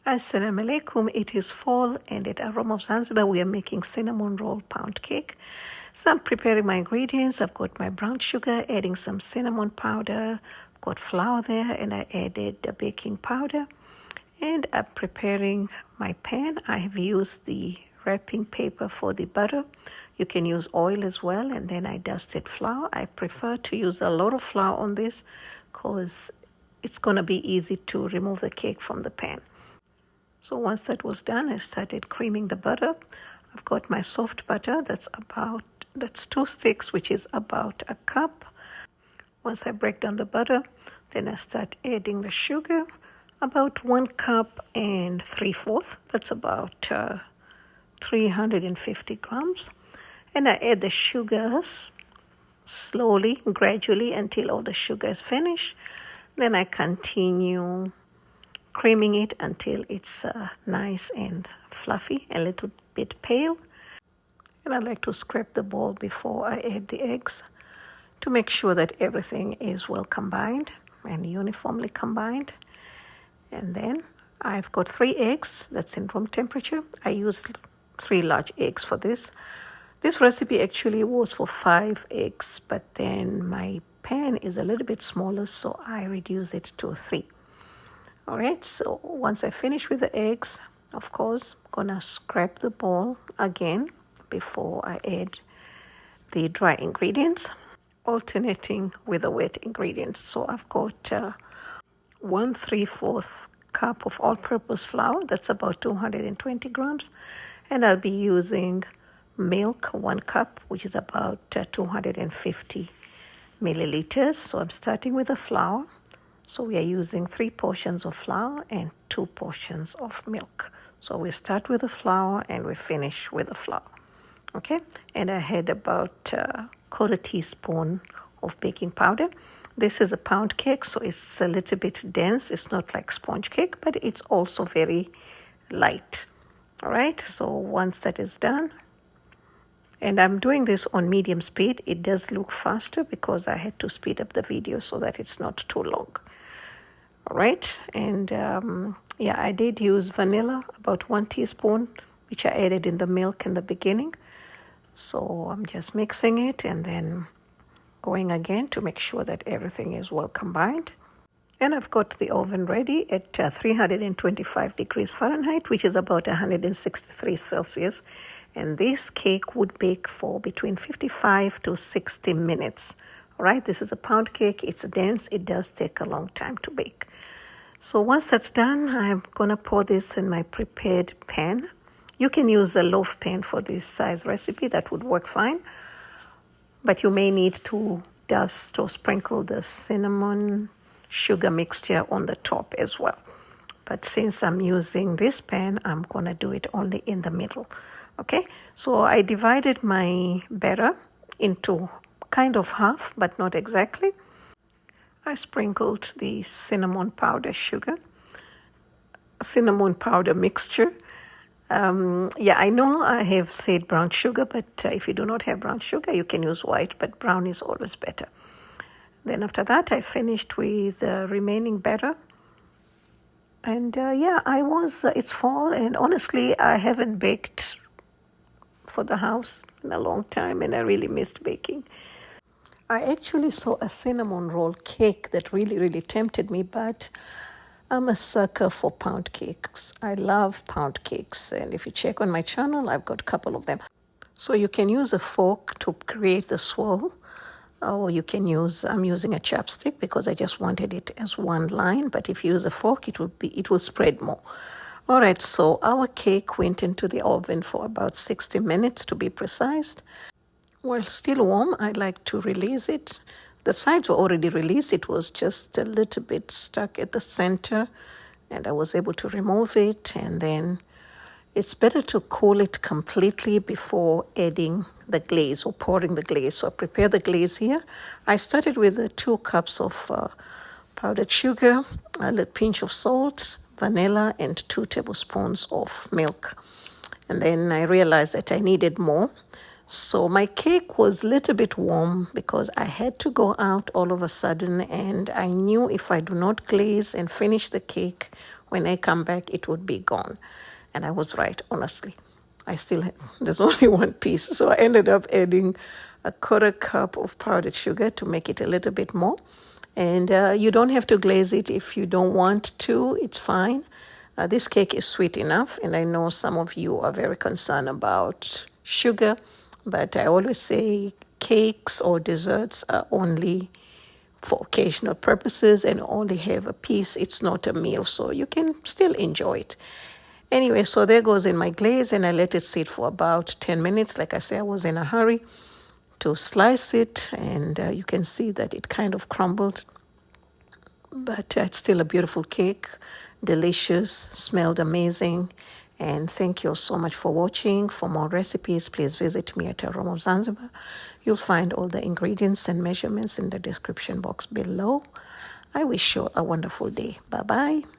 Assalamu alaikum. It is fall, and at Aroma of Zanzibar we are making cinnamon roll pound cake. So I'm preparing my ingredients. I've got my brown sugar, adding some cinnamon powder, I've got flour there, and I added the baking powder. And I'm preparing my pan. I have used the wrapping paper for the butter. You can use oil as well, and then I dusted flour. I prefer to use a lot of flour on this because it's going to be easy to remove the cake from the pan. So once that was done, I started creaming the butter. I've got my soft butter, that's 2 sticks, which is about a cup. Once I break down the butter, then I start adding the sugar, about 1 cup and 3/4. That's about 350 grams. And I add the sugars slowly, gradually, until all the sugar is finished. Then I continue creaming it until it's nice and fluffy, a little bit pale. And I like to scrape the bowl before I add the eggs to make sure that everything is well combined and uniformly combined. And then I've got 3 eggs, that's in room temperature. I used 3 large eggs for this. This recipe actually was for 5 eggs, but then my pan is a little bit smaller, so I reduce it to 3. All right, so once I finish with the eggs, of course, I'm gonna scrape the bowl again before I add the dry ingredients, alternating with the wet ingredients. So I've got 1/3 cup of all-purpose flour, that's about 220 grams, and I'll be using milk, 1 cup, which is about 250 milliliters. So I'm starting with the flour. So we are using 3 portions of flour and 2 portions of milk. So we start with the flour and we finish with the flour. Okay, and I had about a 1/4 teaspoon of baking powder. This is a pound cake, so it's a little bit dense. It's not like sponge cake, but it's also very light. All right, so once that is done, and I'm doing this on medium speed. It does look faster because I had to speed up the video so that it's not too long. All right, and I did use vanilla, about 1 teaspoon, which I added in the milk in the beginning. So I'm just mixing it and then going again to make sure that everything is well combined. And I've got the oven ready at 325 degrees Fahrenheit, which is about 163 Celsius. And this cake would bake for between 55 to 60 minutes. All right, this is a pound cake. It's dense. It does take a long time to bake. So once that's done, I'm going to pour this in my prepared pan. You can use a loaf pan for this size recipe. That would work fine. But you may need to dust or sprinkle the cinnamon sugar mixture on the top as well. But since I'm using this pan, I'm going to do it only in the middle. Okay, so I divided my batter into kind of half, but not exactly. I sprinkled the cinnamon powder mixture. I know I have said brown sugar, but if you do not have brown sugar, you can use white, but brown is always better. Then after that, I finished with the remaining batter. And it's fall, and honestly, I haven't baked for the house in a long time, and I really missed baking. I actually saw a cinnamon roll cake that really, really tempted me, but I'm a sucker for pound cakes. I love pound cakes, and if you check on my channel, I've got a couple of them. So you can use a fork to create the swirl, or you can I'm using a chopstick because I just wanted it as one line, but if you use a fork, it will spread more. All right, so our cake went into the oven for about 60 minutes to be precise. While still warm, I like to release it. The sides were already released. It was just a little bit stuck at the center, and I was able to remove it. And then it's better to cool it completely before adding the glaze or pouring the glaze. So I prepare the glaze here. I started with 2 cups of powdered sugar, a little pinch of salt, vanilla, and 2 tablespoons of milk. And then I realized that I needed more. So my cake was a little bit warm because I had to go out all of a sudden, and I knew if I do not glaze and finish the cake When I come back, it would be gone. And I was right, honestly. There's only one piece. So I ended up adding a 1/4 cup of powdered sugar to make it a little bit more. And you don't have to glaze it if you don't want to. It's fine. This cake is sweet enough, and I know some of you are very concerned about sugar, but I always say cakes or desserts are only for occasional purposes and only have a piece. It's not a meal, so you can still enjoy it. Anyway, so there goes in my glaze, and I let it sit for about 10 minutes. Like I said, I was in a hurry to slice it, and you can see that it kind of crumbled. But it's still a beautiful cake, delicious, smelled amazing. And thank you so much for watching. For more recipes, please visit me at Aroma of Zanzibar. You'll find all the ingredients and measurements in the description box below. I wish you a wonderful day. Bye-bye.